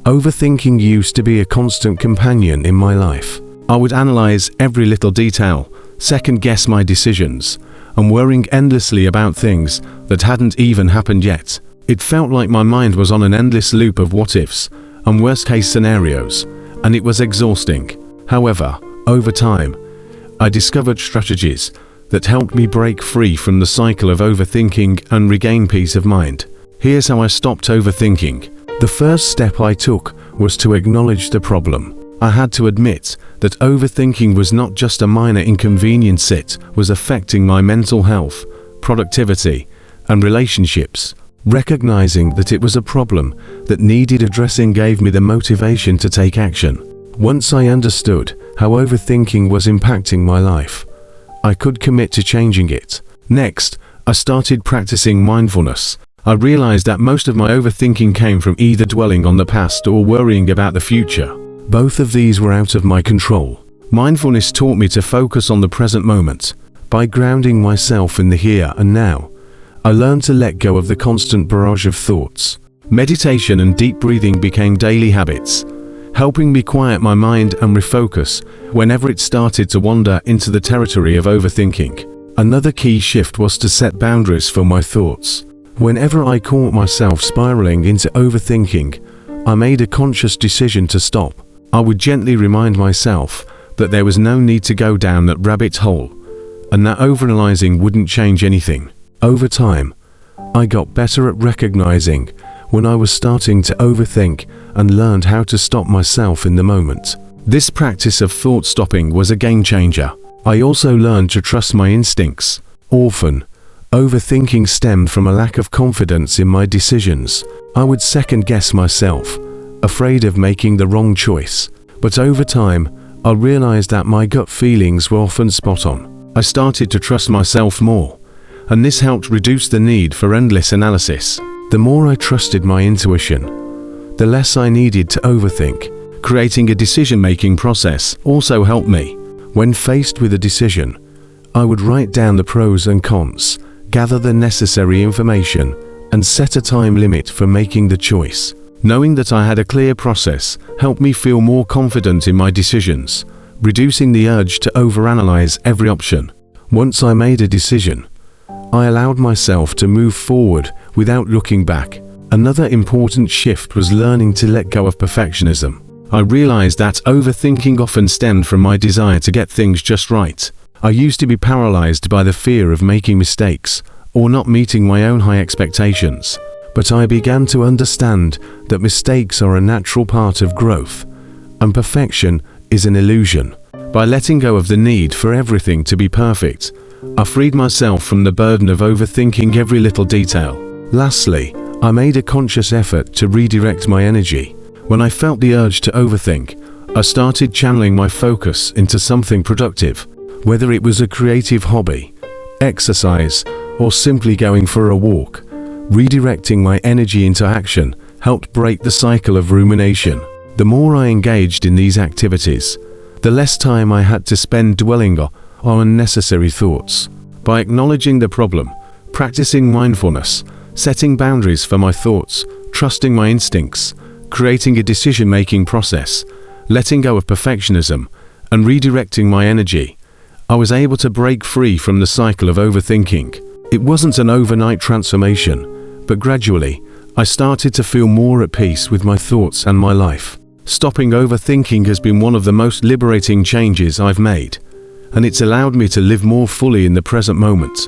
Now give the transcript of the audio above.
Overthinking used to be a constant companion in my life. I would analyze every little detail, second-guess my decisions, and worrying endlessly about things that hadn't even happened yet. It felt like my mind was on an endless loop of what-ifs and worst-case scenarios, and it was exhausting. However, over time, I discovered strategies that helped me break free from the cycle of overthinking and regain peace of mind. Here's how I stopped overthinking. The first step I took was to acknowledge the problem. I had to admit that overthinking was not just a minor inconvenience, it was affecting my mental health, productivity, and relationships. Recognizing that it was a problem that needed addressing gave me the motivation to take action. Once I understood how overthinking was impacting my life, I could commit to changing it. Next, I started practicing mindfulness. I realized that most of my overthinking came from either dwelling on the past or worrying about the future. Both of these were out of my control. Mindfulness taught me to focus on the present moment. By grounding myself in the here and now, I learned to let go of the constant barrage of thoughts. Meditation and deep breathing became daily habits, helping me quiet my mind and refocus whenever it started to wander into the territory of overthinking. Another key shift was to set boundaries for my thoughts. Whenever I caught myself spiraling into overthinking, I made a conscious decision to stop. I would gently remind myself that there was no need to go down that rabbit hole, and that overanalyzing wouldn't change anything. Over time, I got better at recognizing when I was starting to overthink and learned how to stop myself in the moment. This practice of thought stopping was a game changer. I also learned to trust my instincts. Often, overthinking stemmed from a lack of confidence in my decisions. I would second-guess myself, afraid of making the wrong choice. But over time, I realized that my gut feelings were often spot on. I started to trust myself more, and this helped reduce the need for endless analysis. The more I trusted my intuition, the less I needed to overthink. Creating a decision-making process also helped me. When faced with a decision, I would write down the pros and cons, gather the necessary information, and set a time limit for making the choice. Knowing that I had a clear process helped me feel more confident in my decisions, reducing the urge to overanalyze every option. Once I made a decision, I allowed myself to move forward without looking back. Another important shift was learning to let go of perfectionism. I realized that overthinking often stemmed from my desire to get things just right. I used to be paralyzed by the fear of making mistakes or not meeting my own high expectations. But I began to understand that mistakes are a natural part of growth, and perfection is an illusion. By letting go of the need for everything to be perfect, I freed myself from the burden of overthinking every little detail. Lastly, I made a conscious effort to redirect my energy. When I felt the urge to overthink, I started channeling my focus into something productive. Whether it was a creative hobby, exercise, or simply going for a walk, redirecting my energy into action helped break the cycle of rumination. The more I engaged in these activities, the less time I had to spend dwelling on unnecessary thoughts. By acknowledging the problem, practicing mindfulness, setting boundaries for my thoughts, trusting my instincts, creating a decision-making process, letting go of perfectionism, and redirecting my energy, I was able to break free from the cycle of overthinking. It wasn't an overnight transformation, but gradually, I started to feel more at peace with my thoughts and my life. Stopping overthinking has been one of the most liberating changes I've made, and it's allowed me to live more fully in the present moment.